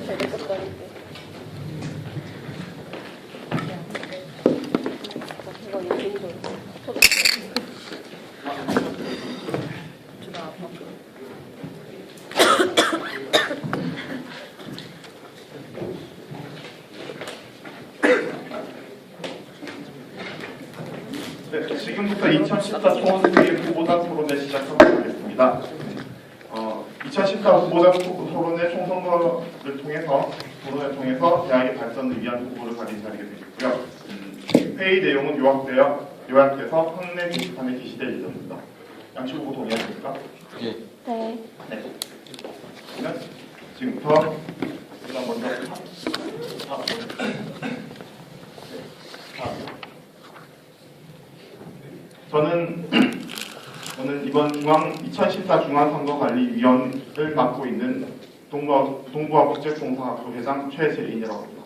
네, 지금부터 2014 총선대회 후보자 토론회 시작하도록 하겠습니다. 2014 후보자 토론회 총선거를 통해서 토론을 통해서 대학의 발전을 위한 후보를 발의하게 되겠고요. 회의 내용은 요약돼서 학내 게시판에 게시될 예정입니다. 양치 후보 동의하십니까? 예. 네. 그러면 지금부터 우리가 먼저 저는 이번 2014 중앙선거관리위원을 맡고 있는 동부아 국제통상학교 회장 최재인이라고 합니다.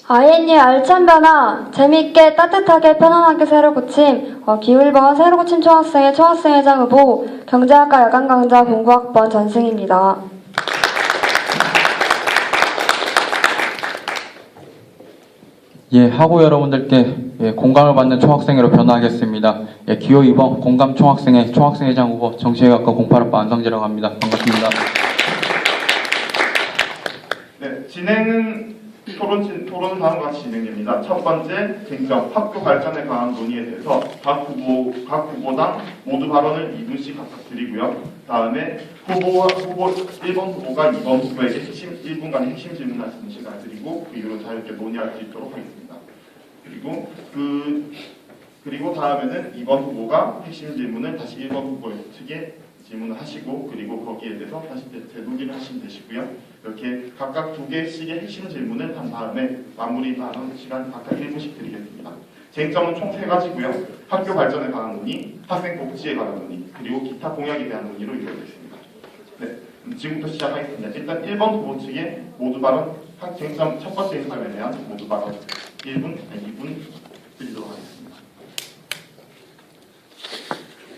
INU의 알찬 변화, 재미있게 따뜻하게 편안하게 새로 고침, 기울번 새로 고침 총학생회 총학생회장 후보, 경제학과 야간 강좌 공부학번 전승입니다. 예, 학우 여러분들께 공감을 받는 총학생회로 변화하겠습니다. 예, 기호 2번 공감 총학생회 총학생회장 후보 정치외학과 08학번 안성재라고 합니다. 반갑습니다. 네, 진행은 토론 다음과 같이 진행됩니다. 첫 번째, 쟁점, 학교 발전에 관한 논의에 대해서 각 후보당 모두 발언을 2분씩 각각 드리고요. 다음에 1번 후보가 2번 후보에게 1분간 핵심 질문할 수 있는 시간을 드리고 그 이후로 자유롭게 논의할 수 있도록 하겠습니다. 그리고 다음에는 2번 후보가 핵심 질문을 다시 1번 후보 측에 질문을 하시고 그리고 거기에 대해서 다시 재논의를 하시면 되시고요. 이렇게 각각 2개씩의 핵심 질문을 한 다음에 마무리 발언 시간 각각 1분씩 드리겠습니다. 쟁점은 총 3가지고요. 학교 발전에 관한 논의, 학생 복지에 관한 논의, 그리고 기타 공약에 대한 논의로 이루어졌습니다. 네, 지금부터 시작하겠습니다. 일단 1번 후보 측의 모두 발언, 쟁점 첫 번째 쟁점에 대한 모두 발언 2분 드리도록 하겠습니다.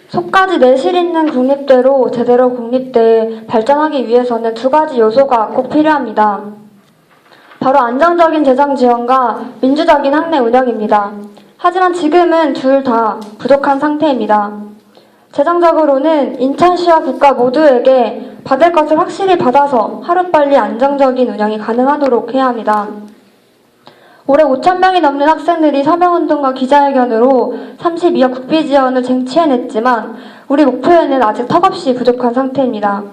속까지 내실 있는 국립대로 제대로 국립대에 발전하기 위해서는 2가지 요소가 꼭 필요합니다. 바로 안정적인 재정 지원과 민주적인 학내 운영입니다. 하지만 지금은 둘 다 부족한 상태입니다. 재정적으로는 인천시와 국가 모두에게 받을 것을 확실히 받아서 하루빨리 안정적인 운영이 가능하도록 해야 합니다. 올해 5,000명이 넘는 학생들이 서명운동과 기자회견으로 32억 국비 지원을 쟁취해냈지만 우리 목표에는 아직 턱없이 부족한 상태입니다.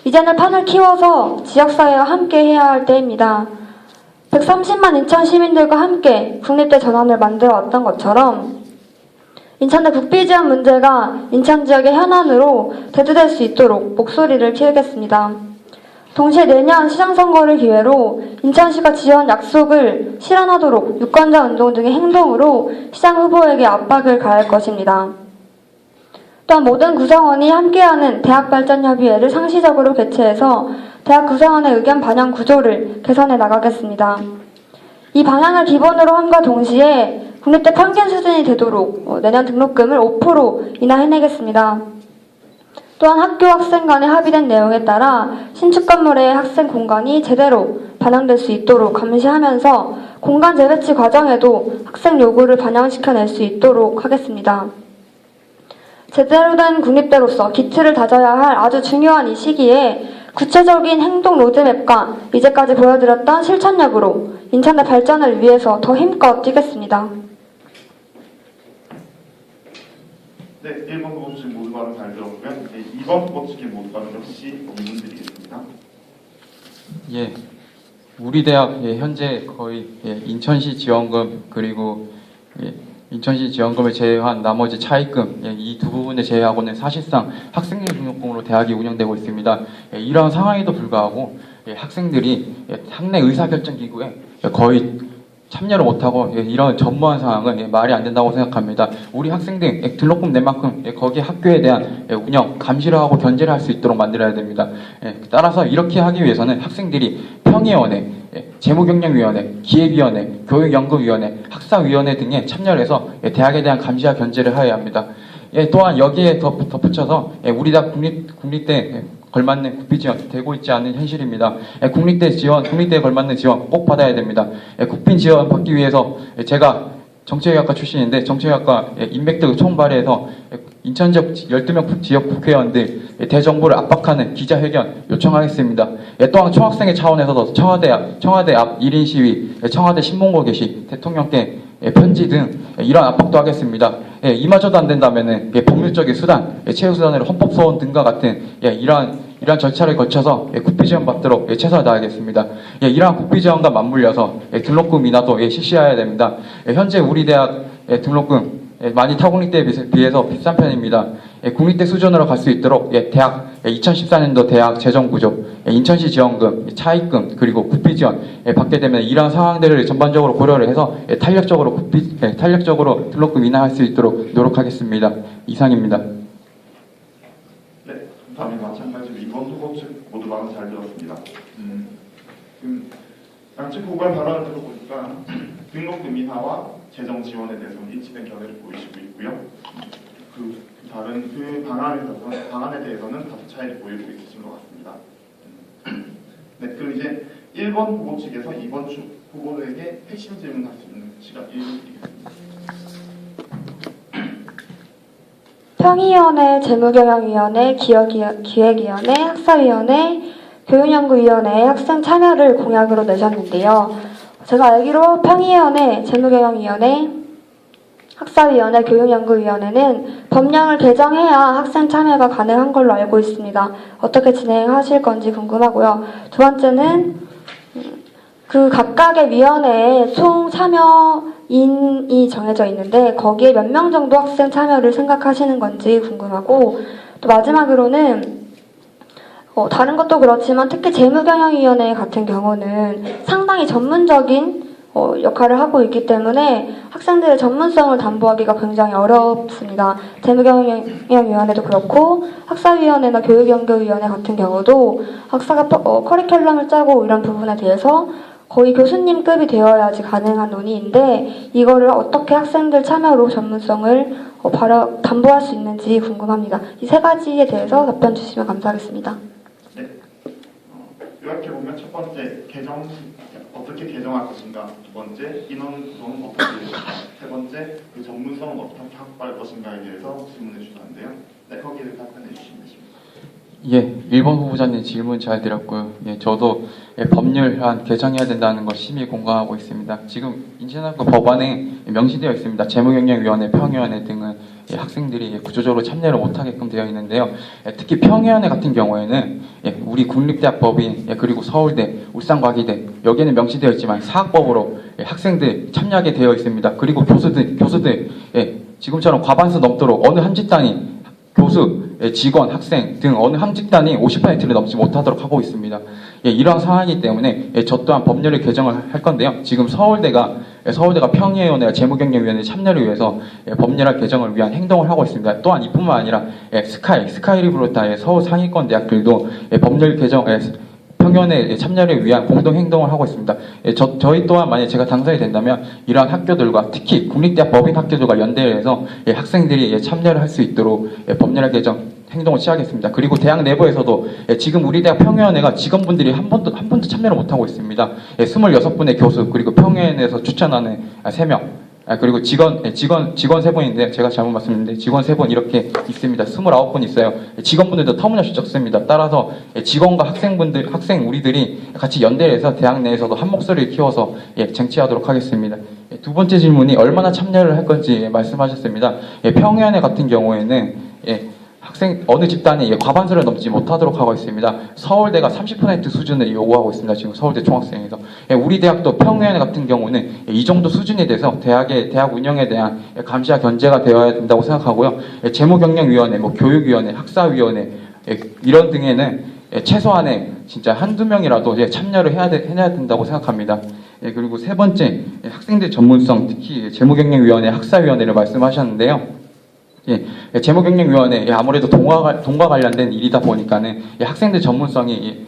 이제는 판을 키워서 지역사회와 함께 해야 할 때입니다. 130만 인천 시민들과 함께 국립대 전환을 만들어 왔던 것처럼 인천대 국비 지원 문제가 인천 지역의 현안으로 대두될 수 있도록 목소리를 키우겠습니다. 동시에 내년 시장선거를 기회로 인천시가 지원 약속을 실현하도록 유권자 운동 등의 행동으로 시장 후보에게 압박을 가할 것입니다. 또한 모든 구성원이 함께하는 대학발전협의회를 상시적으로 개최해서 대학 구성원의 의견 반영 구조를 개선해 나가겠습니다. 이 방향을 기본으로 함과 동시에 국립대 평균 수준이 되도록 내년 등록금을 5% 인하해내겠습니다. 또한 학교 학생 간에 합의된 내용에 따라 신축 건물의 학생 공간이 제대로 반영될 수 있도록 감시하면서 공간 재배치 과정에도 학생 요구를 반영시켜낼 수 있도록 하겠습니다. 제대로 된 국립대로서 기틀을 다져야 할 아주 중요한 이 시기에 구체적인 행동 로드맵과 이제까지 보여드렸던 실천력으로 인천대 발전을 위해서 더 힘껏 뛰겠습니다. 네, 1번 후보 측 모두 발언 잘 들었고요. 네, 2번 후보 측의 모두 발언 역시 2분 드리겠습니다. 예, 우리 대학 현재 거의 인천시 지원금 그리고 인천시 지원금을 제외한 나머지 차입금 이 두 부분을 제외하고는 사실상 학생들 등록금으로 대학이 운영되고 있습니다. 이러한 상황에도 불구하고 학생들이 학내 의사결정기구에 거의 참여를 못하고 이런 전무한 상황은 말이 안 된다고 생각합니다. 우리 학생들 등록금 낸 만큼 거기 학교에 대한 운영, 감시를 하고 견제를 할 수 있도록 만들어야 됩니다. 따라서 이렇게 하기 위해서는 학생들이 평의원회, 재무경영위원회, 기획위원회, 교육연구위원회, 학사위원회 등에 참여를 해서 대학에 대한 감시와 견제를 하여야 합니다. 또한 여기에 덧붙여서 우리 대학 국립대 걸맞는 국비 지원 되고 있지 않은 현실입니다. 국립대에 걸맞는 지원 꼭 받아야 됩니다. 국빈 지원 받기 위해서 제가 정치외교학과 출신인데 정치외교학과 인맥들 총발의해서 인천 지역 12명 지역 국회의원들 대정부를 압박하는 기자회견 요청하겠습니다. 또한 총학생회 차원에서도 청와대 앞 1인 시위, 청와대 신문고 게시, 대통령께 편지 등 이런 압박도 하겠습니다. 이마저도 안 된다면은 법률적인 수단, 최후수단으로 헌법소원 등과 같은 이러한 절차를 거쳐서 국비 지원 받도록 최선을 다하겠습니다. 이러한 국비 지원과 맞물려서 등록금 인하도 실시해야 됩니다. 현재 우리 대학 등록금 많이 타국립대에 비해서 비싼 편입니다. 국립대 수준으로 갈 수 있도록 대학 2014년도 대학 재정구조, 인천시 지원금, 차입금 그리고 국비 지원 받게 되면 이러한 상황들을 전반적으로 고려를 해서 탄력적으로 등록금 인하할 수 있도록 노력하겠습니다. 이상입니다. 네, 다음에 마찬가지로 이번 후보 측 모두 말은 잘 들었습니다. 지금 양측 후보의 발언을 들어보니까 등록금 인하와 재정 지원에 대해서는 일치된 견해를 보이시고 있고요. 다른 방안에 대해서는 다소 차이를 보이고 있으신 것 같습니다. 네, 그럼 이제 1번 후보 측에서 2번 후보에게 핵심 질문할 수 있는 시간 1분 드리겠습니다. 평의위원회, 재무경영위원회, 기획위원회, 학사위원회, 교육연구위원회의 학생 참여를 공약으로 내셨는데요. 제가 알기로 평의위원회, 재무경영위원회, 학사위원회, 교육연구위원회는 법령을 개정해야 학생 참여가 가능한 걸로 알고 있습니다. 어떻게 진행하실 건지 궁금하고요. 두 번째는 그 각각의 위원회에 총 참여인이 정해져 있는데 거기에 몇 명 정도 학생 참여를 생각하시는 건지 궁금하고, 또 마지막으로는 다른 것도 그렇지만 특히 재무경영위원회 같은 경우는 상당히 전문적인 역할을 하고 있기 때문에 학생들의 전문성을 담보하기가 굉장히 어렵습니다. 재무경영위원회도 그렇고 학사위원회나 교육연구위원회 같은 경우도 학사가 커리큘럼을 짜고 이런 부분에 대해서 거의 교수님급이 되어야지 가능한 논의인데 이거를 어떻게 학생들 참여로 전문성을 담보할 수 있는지 궁금합니다. 이 세 가지에 대해서 답변 주시면 감사하겠습니다. 네, 이렇게 보면 첫 번째 어떻게 개정할 것인가, 두 번째 인원 구성은 어떻게 될 것인가, 세 번째 그 전문성은 어떻게 확보할 것인가에 대해서 질문해 주셨는데요. 네, 거기에 답변해 주시면 되십니다. 1번 후보자님 질문 잘 드렸고요. 저도 법률안 개정해야 된다는 것 심히 공감하고 있습니다. 지금 인천학교 법안에 명시되어 있습니다. 재무경영위원회, 평의위원회 등은 학생들이 구조적으로 참여를 못하게끔 되어 있는데요. 특히 평의위원회 같은 경우에는 우리 국립대학 법인 그리고 서울대, 울산과기대 여기에는 명시되어 있지만 사학법으로 학생들 참여하게 되어 있습니다. 그리고 교수들 지금처럼 과반수 넘도록 어느 한 집단이 교수, 직원, 학생 등 어느 한 집단이 50%를 넘지 못하도록 하고 있습니다. 이러한 상황이기 때문에 저 또한 법률을 개정을 할 건데요. 지금 서울대가 평의위원회와 재무경영위원회 참여를 위해서 법률안 개정을 위한 행동을 하고 있습니다. 또한 이뿐만 아니라 스카이를 비롯한 서울 상위권 대학들도 법률 개정 평의원회 참여를 위한 공동행동을 하고 있습니다. 저희 또한 만약 제가 당선이 된다면 이러한 학교들과 특히 국립대학 법인 학교들과 연대를 해서 학생들이 참여를 할 수 있도록 법률 개정 행동을 취하겠습니다. 그리고 대학 내부에서도 지금 우리 대학 평의원회가 직원분들이 한 번도 참여를 못하고 있습니다. 26분의 교수 그리고 평의원회에서 추천하는 3명 그리고 직원 3분인데 제가 잘못 말씀드렸는데 직원 3분 이렇게 있습니다. 29분 있어요. 직원분들도 터무니없이 적습니다. 따라서 직원과 학생 우리들이 같이 연대를 해서 대학 내에서도 한 목소리를 키워서 쟁취하도록 하겠습니다. 두 번째 질문이 얼마나 참여를 할 건지 말씀하셨습니다. 평의원회 같은 경우에는 학생 어느 집단이 과반수를 넘지 못하도록 하고 있습니다. 서울대가 30% 수준을 요구하고 있습니다. 지금 서울대 총학생에서 우리 대학도 평의원회 같은 경우는 이 정도 수준이 돼서 대학 운영에 대한 감시와 견제가 되어야 된다고 생각하고요. 재무경영위원회, 교육위원회, 학사위원회 이런 등에는 최소한의 진짜 한두 명이라도 참여를 해야 된다고 생각합니다. 그리고 세 번째, 학생들 전문성, 특히 재무경영위원회, 학사위원회를 말씀하셨는데요. 재무경영위원회, 아무래도 돈과 관련된 일이다 보니까는 학생들 전문성이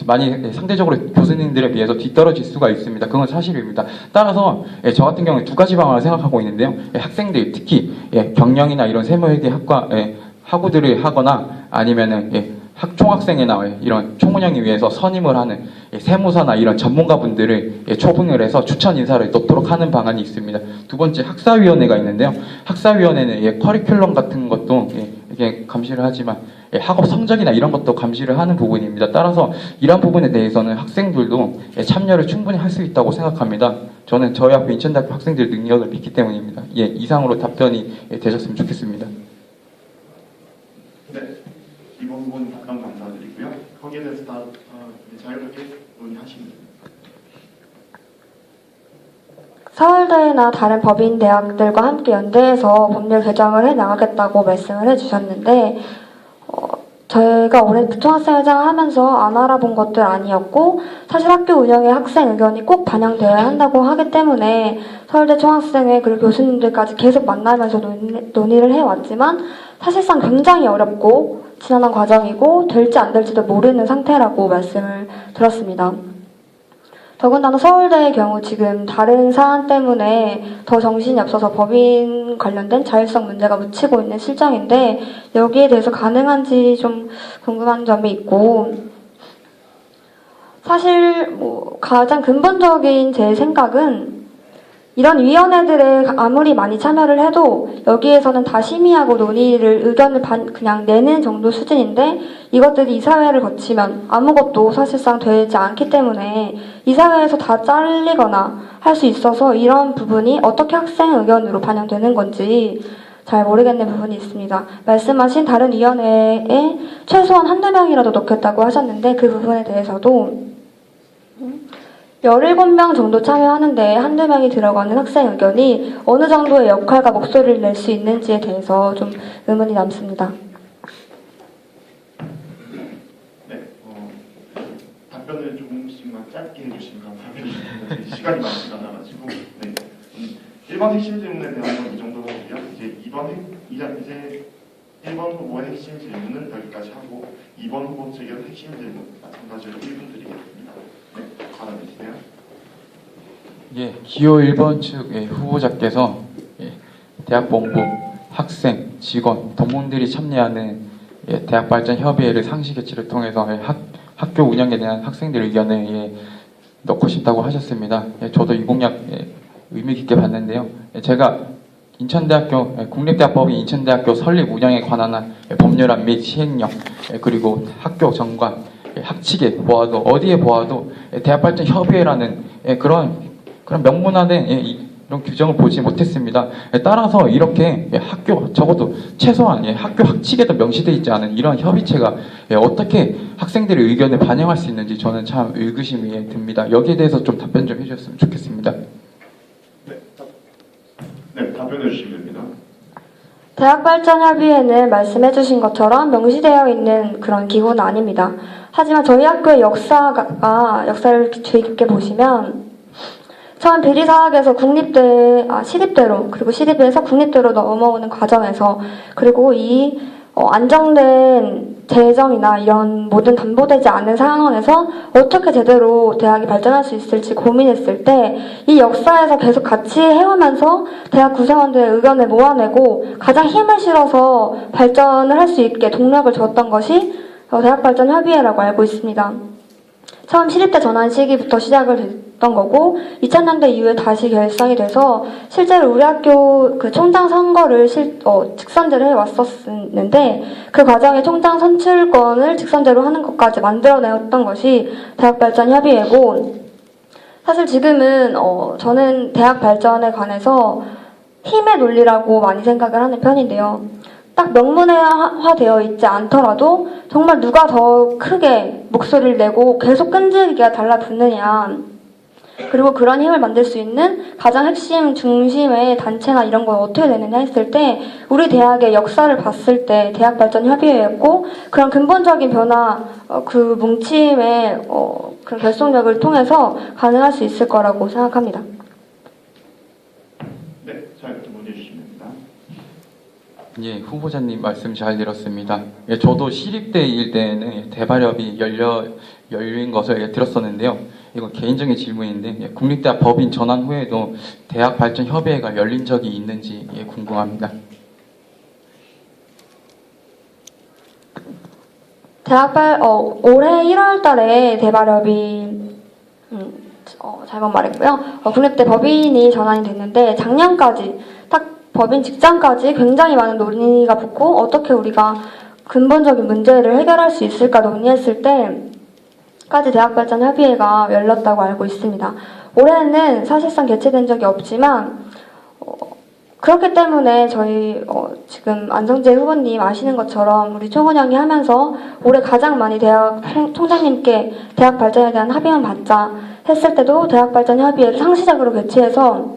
많이 상대적으로 교수님들에 비해서 뒤떨어질 수가 있습니다. 그건 사실입니다. 따라서 저 같은 경우에 두 가지 방안을 생각하고 있는데요. 학생들, 특히 경영이나 이런 세무회계학과 학우들을 하거나 아니면은 총학생회나 이런 총운영위 위해서 선임을 하는 세무사나 이런 전문가분들을 초빙을 해서 추천 인사를 넣도록 하는 방안이 있습니다. 두 번째, 학사위원회가 있는데요. 학사위원회는 커리큘럼 같은 것도 이게 감시를 하지만 학업 성적이나 이런 것도 감시를 하는 부분입니다. 따라서 이런 부분에 대해서는 학생들도 참여를 충분히 할 수 있다고 생각합니다. 저는 저희 학교 인천대학교 학생들 능력을 믿기 때문입니다. 이상으로 답변이 되셨으면 좋겠습니다. 네, 이번 부분 답변 감사드리고요. 거기에 대해서 다 자유롭게 논의하시면 됩니다. 서울대나 다른 법인 대학들과 함께 연대해서 법률 개정을 해 나가겠다고 말씀을 해주셨는데 저희가 올해 부총학생회장을 하면서 안 알아본 것들 아니었고 사실 학교 운영에 학생 의견이 꼭 반영되어야 한다고 하기 때문에 서울대 총학생회 그리고 교수님들까지 계속 만나면서 논의를 해왔지만 사실상 굉장히 어렵고 지난한 과정이고 될지 안 될지도 모르는 상태라고 말씀을 들었습니다. 더군다나 서울대의 경우 지금 다른 사안 때문에 더 정신이 없어서 법인 관련된 자율성 문제가 묻히고 있는 실정인데 여기에 대해서 가능한지 좀 궁금한 점이 있고 사실 가장 근본적인 제 생각은 이런 위원회들에 아무리 많이 참여를 해도 여기에서는 다 심의하고 논의를 의견을 그냥 내는 정도 수준인데 이것들이 이사회를 거치면 아무것도 사실상 되지 않기 때문에 이사회에서 다 잘리거나 할 수 있어서 이런 부분이 어떻게 학생 의견으로 반영되는 건지 잘 모르겠는 부분이 있습니다. 말씀하신 다른 위원회에 최소한 한두 명이라도 넣겠다고 하셨는데 그 부분에 대해서도 17명 정도 참여하는데 한두 명이 들어가는 학생 의견이 어느 정도의 역할과 목소리를 낼 수 있는지에 대해서 좀 의문이 남습니다. 네, 답변을 조금씩만 짧게 해주시면 감사드리겠습니다. 시간이 많지가 않아가지고. 네. 1번 핵심 질문에 대한 건 이 정도로 하고요. 이제 1번 후보의 핵심 질문은 여기까지 하고 2번 후보 측의 핵심 질문 마찬가지로 1분 드리겠습니다. 네, 받아주세요. 기호 1번 측 후보자께서 대학본부, 학생, 직원, 동문들이 참여하는 대학발전협의회를 상시 개최를 통해서 학교 운영에 대한 학생들 의견을 넣고 싶다고 하셨습니다. 저도 이 공약 의미 깊게 봤는데요. 제가 인천대학교 국립대학법인 인천대학교 설립 운영에 관한 한 법률안 및 시행령 그리고 학교 정관 학칙에 보아도 어디에 보아도 대학발전협의회라는 그런 명문화된 이런 규정을 보지 못했습니다. 따라서 이렇게 학교 적어도 최소한 학교 학칙에도 명시되어 있지 않은 이런 협의체가 어떻게 학생들의 의견을 반영할 수 있는지 저는 참 의구심이 듭니다. 여기에 대해서 좀 답변 좀 해주셨으면 좋겠습니다. 네, 답변해 주시면 됩니다. 대학발전협의회는 말씀해주신 것처럼 명시되어 있는 그런 기구는 아닙니다. 하지만 저희 학교의 역사를 주의 깊게 보시면 처음 비리사학에서 시립대로 그리고 시립에서 국립대로 넘어오는 과정에서 그리고 이 안정된 재정이나 이런 모든 담보되지 않은 상황에서 어떻게 제대로 대학이 발전할 수 있을지 고민했을 때 이 역사에서 계속 같이 해오면서 대학 구성원들의 의견을 모아내고 가장 힘을 실어서 발전을 할 수 있게 동력을 줬던 것이 대학발전협의회라고 알고 있습니다. 처음 시립대 전환 시기부터 시작을 됐던 거고 2000년대 이후에 다시 결성이 돼서 실제로 우리 학교 그 총장 선거를 직선제로 해왔었는데 그 과정에 총장 선출권을 직선제로 하는 것까지 만들어내었던 것이 대학발전협의회고 사실 지금은 저는 대학 발전에 관해서 힘의 논리라고 많이 생각을 하는 편인데요. 딱 명문화되어 있지 않더라도 정말 누가 더 크게 목소리를 내고 계속 끈질기게 달라붙느냐 그리고 그런 힘을 만들 수 있는 가장 핵심 중심의 단체나 이런 건 어떻게 되느냐 했을 때 우리 대학의 역사를 봤을 때 대학발전협의회였고 그런 근본적인 변화, 그 뭉침의 그 결속력을 통해서 가능할 수 있을 거라고 생각합니다. 네, 자 이렇게 문제 주시면 됩니다. 예, 후보자님 말씀 잘 들었습니다. 예, 저도 시립대일 때는 대발협이 열린 것을 들었었는데요. 이건 개인적인 질문인데 예, 국립대학 법인 전환 후에도 대학발전협의회가 열린 적이 있는지 예, 궁금합니다. 올해 1월 달에 대발협이 잘못 말했고요. 국립대 법인이 전환이 됐는데 작년까지 딱 법인 직전까지 굉장히 많은 논의가 붙고 어떻게 우리가 근본적인 문제를 해결할 수 있을까 논의했을 때까지 대학발전협의회가 열렸다고 알고 있습니다. 올해는 사실상 개최된 적이 없지만 그렇기 때문에 저희 지금 안성재 후보님 아시는 것처럼 우리 총은영이 하면서 올해 가장 많이 대학 총장님께 대학 발전에 대한 합의만 받자 했을 때도 대학 발전 협의회를 상시적으로 개최해서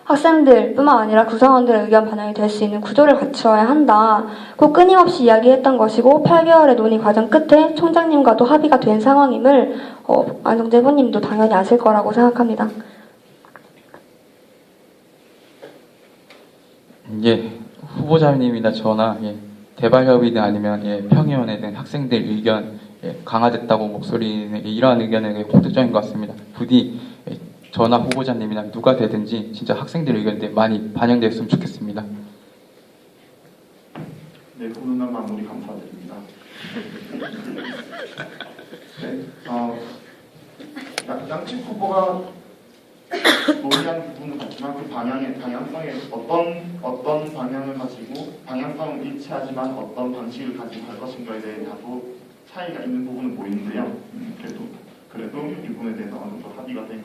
학생들뿐만 아니라 구성원들의 의견 반영이 될 수 있는 구조를 갖추어야 한다. 꼭 끊임없이 이야기했던 것이고 8개월의 논의 과정 끝에 총장님과도 합의가 된 상황임을 안성재 후보님도 당연히 아실 거라고 생각합니다. 예, 후보자님이나 저나 예, 대발협의든 아니면 예, 평의원회든 학생들 의견 예, 강화됐다고 목소리는 이러한 의견은 공통적인 것 같습니다. 부디 예, 저나 후보자님이나 누가 되든지 진짜 학생들 의견들 많이 반영되었으면 좋겠습니다. 네, 훈훈한 마무리 감사드립니다. 네, 양측 후보가 논의한 부분은 같지만 그 방향성에 어떤 방향을 가지고 방향성은 일치하지만 어떤 방식을 가지고 갈 것인가에 대해 다소 차이가 있는 부분은 보이는데요. 그래도 이 부분에 대해서 어느 정도 합의가 된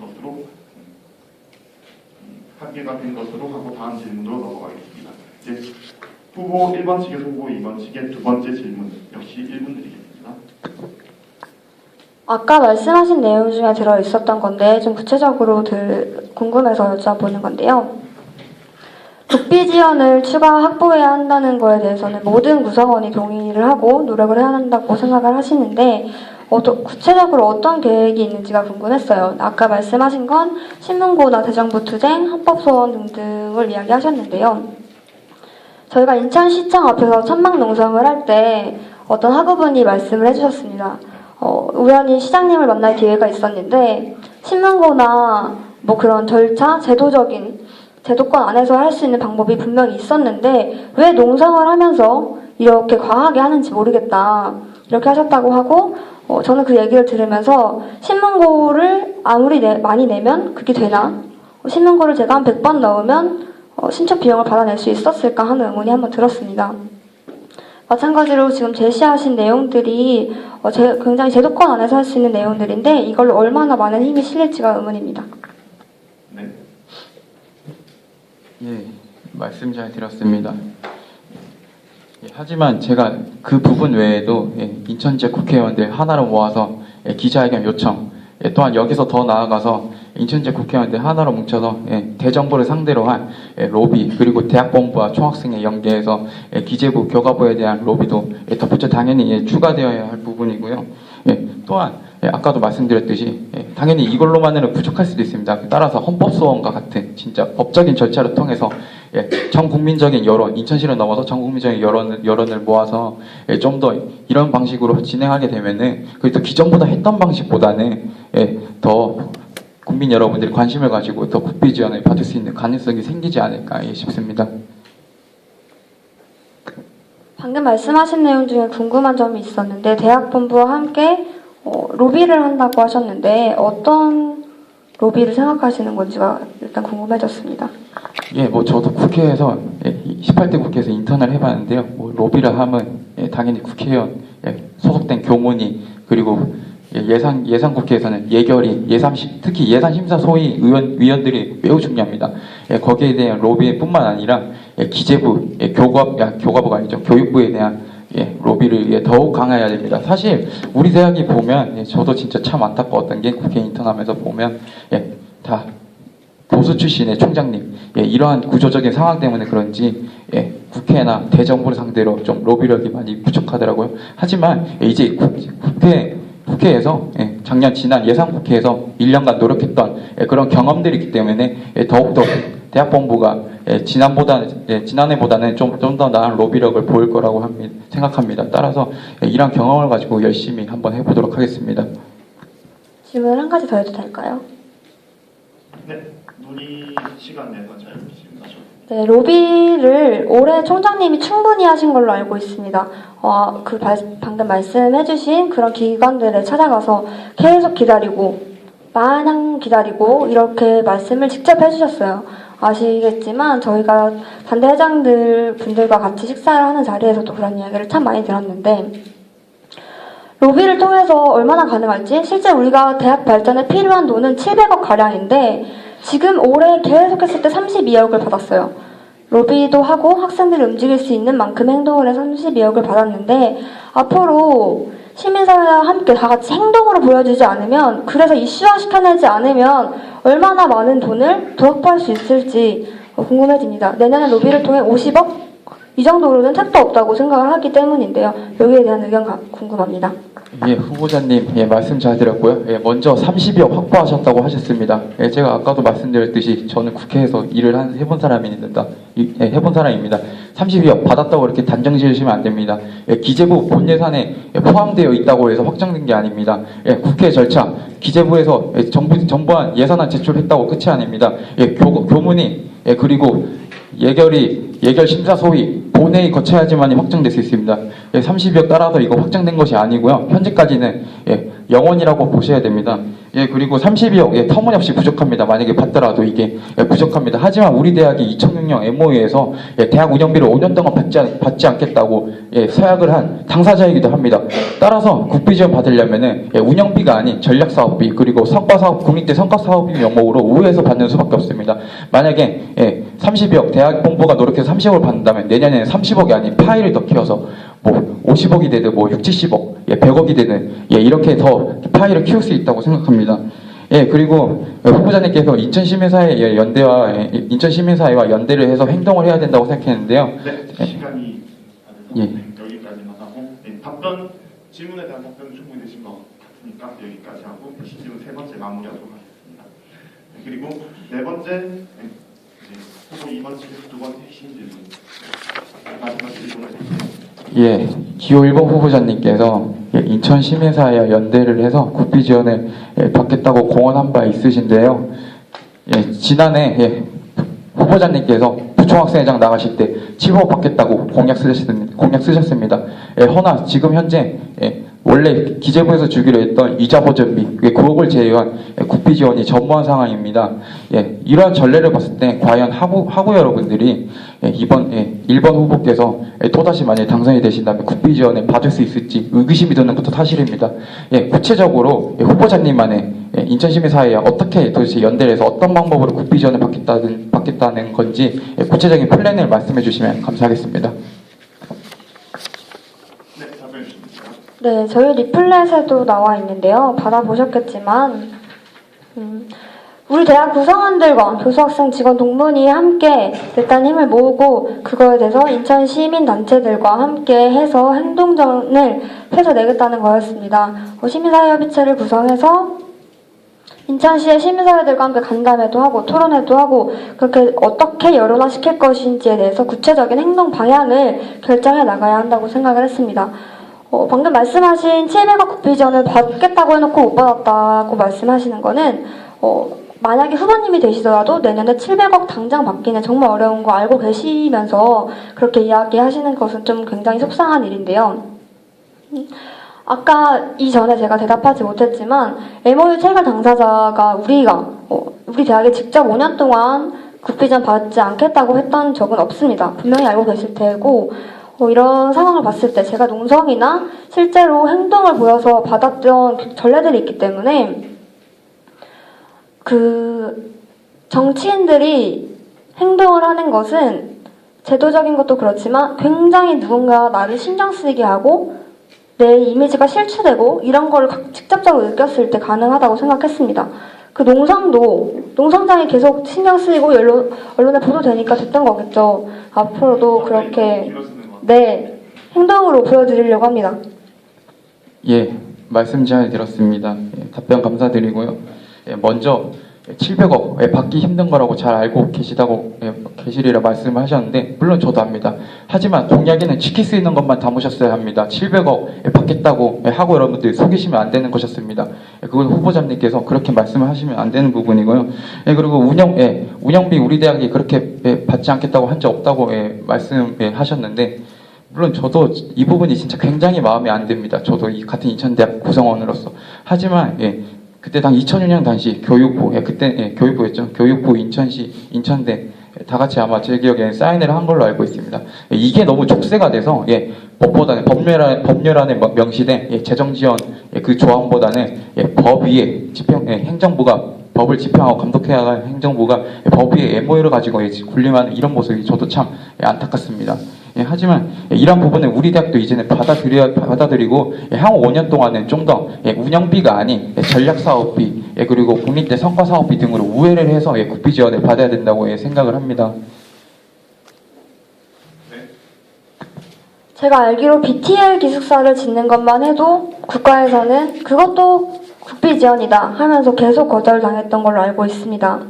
것으로 하고 다음 질문으로 넘어가겠습니다. 이제 후보 1번 측에서 후보 2번 측의 두 번째 질문 역시 1분 드리겠습니다. 아까 말씀하신 내용 중에 들어 있었던 건데 좀 구체적으로 궁금해서 여쭤보는 건데요. 국비 지원을 추가 확보해야 한다는 거에 대해서는 모든 구성원이 동의를 하고 노력을 해야 한다고 생각을 하시는데 구체적으로 어떤 계획이 있는지가 궁금했어요. 아까 말씀하신 건 신문고나 대정부 투쟁, 헌법소원 등등을 이야기하셨는데요. 저희가 인천시청 앞에서 천막농성을 할 때 어떤 학우분이 말씀을 해주셨습니다. 우연히 시장님을 만날 기회가 있었는데 신문고나 뭐 그런 절차, 제도권 안에서 할 수 있는 방법이 분명히 있었는데 왜 농성을 하면서 이렇게 과하게 하는지 모르겠다 이렇게 하셨다고 하고 저는 그 얘기를 들으면서 신문고를 아무리 많이 내면 그게 되나? 신문고를 제가 한 100번 넣으면 신청 비용을 받아낼 수 있었을까 하는 의문이 한번 들었습니다. 마찬가지로 지금 제시하신 내용들이 굉장히 제도권 안에서 할 수 있는 내용들인데 이걸로 얼마나 많은 힘이 실릴지가 의문입니다. 네. 예, 말씀 잘 들었습니다. 예, 하지만 제가 그 부분 외에도 인천지역 국회의원들 하나로 모아서 기자회견 요청, 또한 여기서 더 나아가서 인천지역 국회의원들 하나로 뭉쳐서 대정부를 상대로 한 로비, 그리고 대학본부와 총학생회 연계해서 기재부, 교과부에 대한 로비도 덧붙여 당연히 추가되어야 할 부분이고요. 또한 아까도 말씀드렸듯이 당연히 이걸로만으로는 부족할 수도 있습니다. 따라서 헌법소원과 같은 진짜 법적인 절차를 통해서 전 국민적인 여론, 인천시를 넘어서 전 국민적인 여론을 모아서 좀 더 이런 방식으로 진행하게 되면은 그리고 또 기존보다 했던 방식보다는 더 국민 여러분들이 관심을 가지고 더 국비 지원을 받을 수 있는 가능성이 생기지 않을까 싶습니다. 방금 말씀하신 내용 중에 궁금한 점이 있었는데 대학본부와 함께 로비를 한다고 하셨는데 어떤 로비를 생각하시는 건지가 일단 궁금해졌습니다. 예, 뭐 저도 국회에서 18대 국회에서 인턴을 해봤는데요. 뭐 로비를 하면 당연히 국회의원 소속된 교문이 그리고 예산 국회에서는 예결위, 특히 예산 심사 소위 위원들이 매우 중요합니다. 거기에 대한 로비뿐만 아니라 기재부, 교과부가 아니죠. 교육부에 대한 로비를 더욱 강화해야 됩니다. 사실 우리 대학이 보면 저도 진짜 참 안타까웠던 게 국회 인턴하면서 보면 다 보수 출신의 총장님 이러한 구조적인 상황 때문에 그런지 국회나 대정부를 상대로 좀 로비력이 많이 부족하더라고요. 하지만 이제 국회에서 지난 예산국회에서 1년간 노력했던 그런 경험들이 있기 때문에 더욱더 대학본부가 지난해보다는 좀 더 나은 로비력을 보일 거라고 생각합니다. 따라서 이런 경험을 가지고 열심히 한번 해보도록 하겠습니다. 질문 한 가지 더 해도 될까요? 네, 논의 시간 내서 잘 질문하셔도 됩니다. 네, 로비를 올해 총장님이 충분히 하신 걸로 알고 있습니다. 방금 말씀해주신 그런 기관들에 찾아가서 계속 기다리고, 마냥 기다리고, 이렇게 말씀을 직접 해주셨어요. 아시겠지만, 저희가 반대 회장들 분들과 같이 식사를 하는 자리에서도 그런 이야기를 참 많이 들었는데, 로비를 통해서 얼마나 가능할지, 실제 우리가 대학 발전에 필요한 돈은 700억 가량인데, 지금 올해 계속했을 때 32억을 받았어요. 로비도 하고 학생들이 움직일 수 있는 만큼 행동을 해서 32억을 받았는데 앞으로 시민사회와 함께 다 같이 행동으로 보여주지 않으면 그래서 이슈화 시켜내지 않으면 얼마나 많은 돈을 더 확보할 수 있을지 궁금해집니다. 내년에 로비를 통해 50억? 이 정도로는 택도 없다고 생각을 하기 때문인데요. 여기에 대한 의견 궁금합니다. 후보자님 말씀 잘 들었고요. 먼저 30억 확보하셨다고 하셨습니다. 제가 아까도 말씀드렸듯이 저는 국회에서 일을 해본 사람입니다. 32억 받았다고 이렇게 단정 지으시면 안 됩니다. 기재부 본 예산에 포함되어 있다고 해서 확정된 게 아닙니다. 국회 절차, 기재부에서 정부안 예산안 제출했다고 끝이 아닙니다. 교문이 그리고 예결 심사 소위 본회의 거쳐야지만이 확정될 수 있습니다. 30억 따라서 이거 확정된 것이 아니고요. 현재까지는 영원이라고 보셔야 됩니다. 그리고 32억 터무니없이 부족합니다. 만약에 받더라도 이게 부족합니다. 하지만 우리 대학이 2006년 MOU에서 대학 운영비를 5년 동안 받지 않겠다고 서약을 한 당사자이기도 합니다. 따라서 국비 지원 받으려면은 운영비가 아닌 전략사업비 그리고 국립대 성과사업비 명목으로 우회해서 받는 수밖에 없습니다. 만약에 30억 대학 본부가 노력해서 30억을 받는다면 내년에는 30억이 아닌 파이를 더 키워서 뭐 50억이 되든 뭐 6, 70억, 100억이 되든 이렇게 더 파이를 키울 수 있다고 생각합니다. 그리고 후보자님께서 인천시민사회와 연대를 해서 행동을 해야 된다고 생각했는데요. 네, 시간이 여기까지만 하고 답변 질문에 대한 답변 충분히 되신 것 같으니까 여기까지 하고 질문 세 번째 마무리하도록 하겠습니다. 그리고 네 번째 후보 2번 측에서 두 번째 핵심 질문 마지막 질문을 기호 1번 후보자님께서 인천시민사회와 연대를 해서 국비 지원을 받겠다고 공언한 바 있으신데요. 지난해 후보자님께서 부총학생회장 나가실 때 15억 받겠다고 공약 쓰셨습니다. 허나 지금 현재 원래 기재부에서 주기로 했던 이자 보전비 9억을 제외한 국비 지원이 전무한 상황입니다. 이러한 전례를 봤을 때 과연 학우 여러분들이 이번 1번 후보께서 또다시 만약에 당선이 되신다면 국비 지원을 받을 수 있을지 의구심이 드는 것도 사실입니다. 구체적으로 후보자님만의 인천시민사회와 어떻게 도대체 연대를 해서 어떤 방법으로 국비 지원을 받겠다는 건지 구체적인 플랜을 말씀해 주시면 감사하겠습니다. 네, 저희 리플렛에도 나와 있는데요. 받아보셨겠지만 우리 대학 구성원들과 교수학생 직원 동문이 함께 일단 힘을 모으고 그거에 대해서 인천 시민단체들과 함께 해서 행동전을 펼쳐내겠다는 거였습니다. 시민사회협의체를 구성해서 인천시의 시민사회들과 함께 간담회도 하고 토론회도 하고 그렇게 어떻게 여론화시킬 것인지에 대해서 구체적인 행동 방향을 결정해 나가야 한다고 생각을 했습니다. 방금 말씀하신 700억 국비 지원을 받겠다고 해놓고 못 받았다고 말씀하시는 거는 만약에 후보님이 되시더라도 내년에 700억 당장 받기는 정말 어려운 거 알고 계시면서 그렇게 이야기하시는 것은 좀 굉장히 속상한 일인데요. 아까 이전에 제가 대답하지 못했지만 MOU 체결 당사자가 우리 대학에 직접 5년 동안 국비 지원 받지 않겠다고 했던 적은 없습니다. 분명히 알고 계실 테고 이런 상황을 봤을 때 제가 농성이나 실제로 행동을 보여서 받았던 전례들이 있기 때문에 정치인들이 행동을 하는 것은 제도적인 것도 그렇지만 굉장히 누군가 나를 신경 쓰이게 하고 내 이미지가 실추되고 이런 걸 직접적으로 느꼈을 때 가능하다고 생각했습니다. 그 농성장이 계속 신경 쓰이고 언론에 보도되니까 됐던 거겠죠. 앞으로도 그렇게 네 행동으로 보여드리려고 합니다. 예, 말씀 잘 들었습니다. 예, 답변 감사드리고요. 예, 먼저 700억 받기 힘든 거라고 잘 알고 계시리라 말씀을 하셨는데 물론 저도 압니다. 하지만 공약에는 지킬 수 있는 것만 담으셨어야 합니다. 700억 받겠다고 하고 여러분들 속이시면 안 되는 것이었습니다. 그걸 후보자님께서 그렇게 말씀을 하시면 안 되는 부분이고요. 그리고 운영비 우리 대학이 그렇게 받지 않겠다고 한 적 없다고 말씀하셨는데 물론 저도 이 부분이 진짜 굉장히 마음에 안 듭니다. 저도 이 같은 인천대학 구성원으로서. 하지만 그때 2006년 당시 교육부, 교육부였죠. 교육부, 인천시, 인천대 다 같이 아마 제 기억에 사인을 한 걸로 알고 있습니다. 이게 너무 족쇄가 돼서 법보다는 법률안에 명시된 재정지원 그 조항보다는 법 위에 행정부가 법을 집행하고 감독해야 할 행정부가 법 위에 MOU를 가지고 군림하는 이런 모습이 저도 참 안타깝습니다. 하지만 이런 부분은 우리 대학도 이제는 받아들이고 향후 5년 동안은 좀 더 운영비가 아닌 전략사업비 그리고 국립대 성과사업비 등으로 우회를 해서 국비 지원을 받아야 된다고 생각을 합니다. 제가 알기로 BTL 기숙사를 짓는 것만 해도 국가에서는 그것도 국비 지원이다 하면서 계속 거절당했던 걸로 알고 있습니다.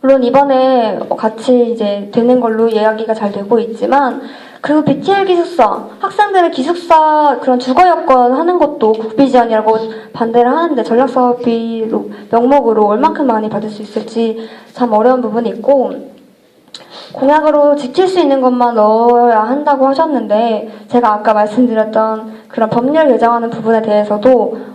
물론 이번에 같이 이제 되는 걸로 이야기가 잘 되고 있지만 그 BTL 기숙사, 학생들의 기숙사 그런 주거 여건 하는 것도 국비 지원이라고 반대를 하는데 전략사업비로 명목으로 얼만큼 많이 받을 수 있을지 참 어려운 부분이 있고 공약으로 지킬 수 있는 것만 넣어야 한다고 하셨는데 제가 아까 말씀드렸던 그런 법률 개정하는 부분에 대해서도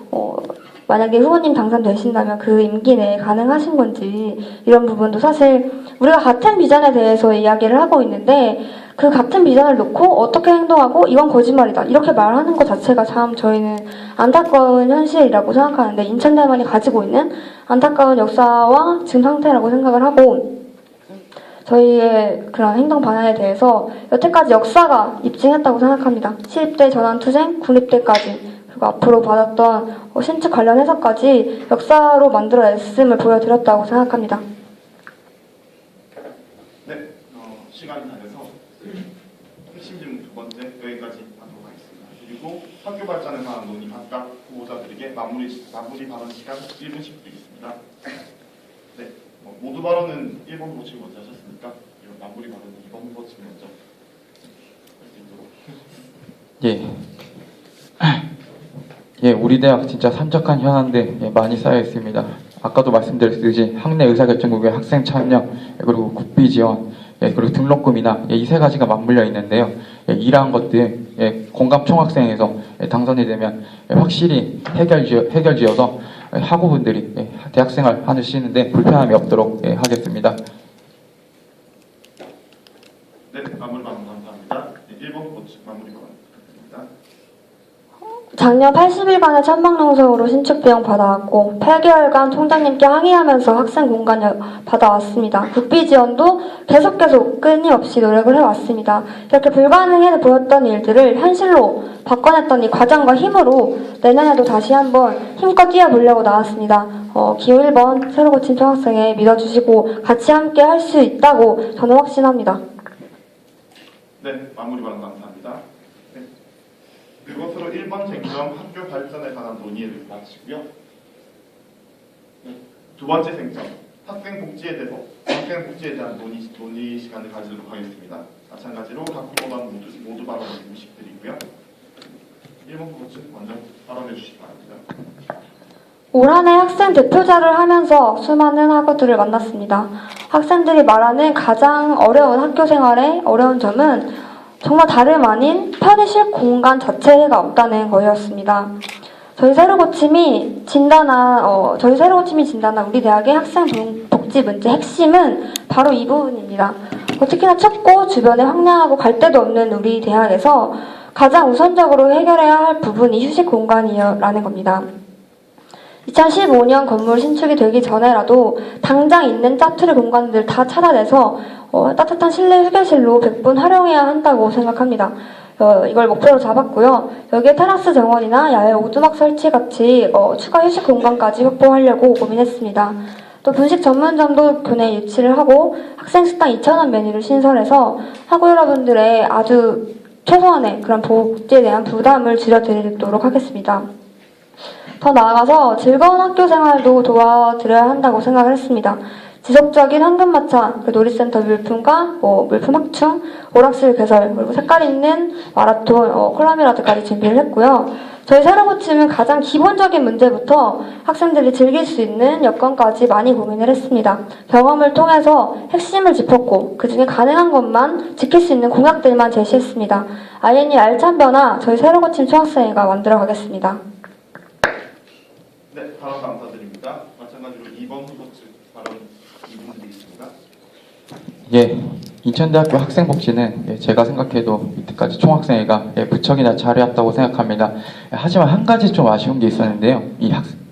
만약에 후보님 당선되신다면 그 임기 내에 가능하신 건지 이런 부분도 사실 우리가 같은 비전에 대해서 이야기를 하고 있는데 그 같은 비전을 놓고 어떻게 행동하고 이건 거짓말이다 이렇게 말하는 것 자체가 참 저희는 안타까운 현실이라고 생각하는데 인천대만이 가지고 있는 안타까운 역사와 지금 상태라고 생각을 하고 저희의 그런 행동 방향에 대해서 여태까지 역사가 입증했다고 생각합니다. 시립대 전환투쟁, 국립대까지 그리고 앞으로 받았던 신축 관련 해석까지 역사로 만들어냈음을 보여드렸다고 생각합니다. 네, 시간이 다 돼서 핵심 질문 두 번째 여기까지 하도록 하겠습니다. 그리고 학교 발전에 관한 논의 각각 후보자들에게 마무리 발언 시간 1분씩 드리겠습니다. 네, 모두 발언은 1번 후보 측 먼저 하셨으니까 마무리 발언은 2번 후보 측 먼저 할 수 있도록. 우리 대학 진짜 산적한 현안들 많이 쌓여 있습니다. 아까도 말씀드렸듯이 학내 의사결정국의 학생 참여, 그리고 국비 지원, 그리고 등록금이나 이 세 가지가 맞물려 있는데요. 이러한 것들 공감 총학생에서 당선이 되면 확실히 해결지어서 학우분들이 대학생활 하시는데 불편함이 없도록 하겠습니다. 네, 마무리 발언 감사합니다. 1번 후보 측 마무리 발언 부탁드립니다. 작년 80일간의 천막농성으로 신축 비용 받아왔고 8개월간 총장님께 항의하면서 학생 공간 받아왔습니다. 국비 지원도 계속 끊임없이 노력을 해왔습니다. 이렇게 불가능해 보였던 일들을 현실로 바꿔냈던 이 과정과 힘으로 내년에도 다시 한번 힘껏 뛰어보려고 나왔습니다. 기호 1번 새로 고친 총학생에 믿어주시고 같이 함께 할 수 있다고 저는 확신합니다. 네, 마무리 발언 감사합니다. 이것으로 1번 쟁점 학교 발전에 관한 논의를 마치고요. 두 번째 쟁점 학생 복지에 대한 논의 시간을 가지도록 하겠습니다. 마찬가지로 각 후보단 모두 발언을 2분씩 드리고요. 1번 후보 측 먼저 발언해 주시기 바랍니다. 올 한 해 학생 대표자를 하면서 수많은 학우들을 만났습니다. 학생들이 말하는 가장 어려운 학교 생활의 어려운 점은 정말 다름 아닌 편히 쉴 공간 자체가 없다는 것이었습니다. 저희 새로 고침이 진단한 우리 대학의 학생 복지 문제 핵심은 바로 이 부분입니다. 특히나 춥고 주변에 황량하고 갈 데도 없는 우리 대학에서 가장 우선적으로 해결해야 할 부분이 휴식 공간이라는 겁니다. 2015년 건물 신축이 되기 전에라도 당장 있는 짜투리 공간들 다 찾아내서 따뜻한 실내 휴게실로 100분 활용해야 한다고 생각합니다. 이걸 목표로 잡았고요. 여기에 테라스 정원이나 야외 오두막 설치 같이 추가 휴식 공간까지 확보하려고 고민했습니다. 또 분식 전문점도 교내에 유치를 하고 학생 식당 2,000원 메뉴를 신설해서 학우 여러분들의 아주 최소한의 그런 복지에 대한 부담을 줄여드리도록 하겠습니다. 더 나아가서 즐거운 학교 생활도 도와드려야 한다고 생각을 했습니다. 지속적인 황금마차, 놀이센터 물품과 물품 확충, 오락실 개설, 그리고 색깔 있는 마라톤, 콜라미라드까지 준비를 했고요. 저희 새로 고침은 가장 기본적인 문제부터 학생들이 즐길 수 있는 여건까지 많이 고민을 했습니다. 경험을 통해서 핵심을 짚었고 그중에 가능한 것만 지킬 수 있는 공약들만 제시했습니다. INE 알찬 변화 저희 새로 고침 총학생회가 만들어 가겠습니다. 네, 발언 감사드립니다. 마찬가지로 2번 후보 측 발언 2분 드리겠습니다. 예, 인천대학교 학생복지는 제가 생각해도 이때까지 총학생회가 부쩍이나 잘해왔다고 생각합니다. 하지만 한 가지 좀 아쉬운 게 있었는데요.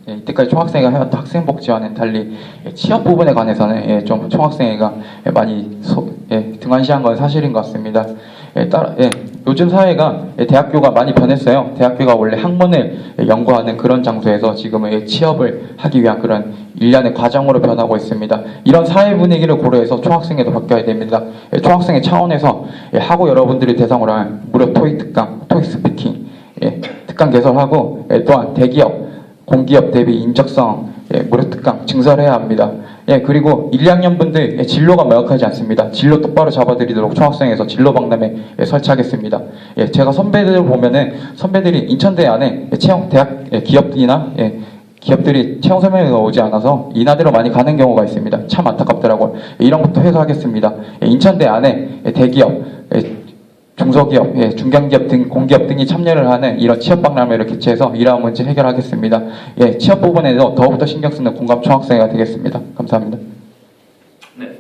이때까지 총학생회가 해왔던 학생복지와는 달리 취업 부분에 관해서는 좀 총학생회가 많이 등한시한 건 사실인 것 같습니다. 요즘 사회가 대학교가 많이 변했어요. 대학교가 원래 학문을 연구하는 그런 장소에서 지금은 취업을 하기 위한 그런 일련의 과정으로 변하고 있습니다. 이런 사회 분위기를 고려해서 총학생회도 바뀌어야 됩니다. 총학생회 차원에서 학우 여러분들이 대상으로 한 무료 토익 특강, 토익 스피킹 특강 개설하고 또한 대기업, 공기업 대비 인적성 무료 특강 증설해야 합니다. 그리고 1, 2학년 분들 진로가 명확하지 않습니다. 진로 똑바로 잡아드리도록 총학생회에서 진로 박람회 설치하겠습니다. 제가 선배들 보면은 선배들이 인천대 안에 대학 기업이나 기업들이 채용 설명회가 오지 않아서 인하대로 많이 가는 경우가 있습니다. 참 안타깝더라고요. 이런 것도 해소하겠습니다. 인천대 안에 대기업, 중소기업, 중견기업 등 공기업 등이 참여를 하는 이런 취업 박람회를 개최해서 이러한 문제 해결하겠습니다. 취업 부분에서 더욱더 신경 쓰는 공감 총학생회가 되겠습니다. 감사합니다. 네,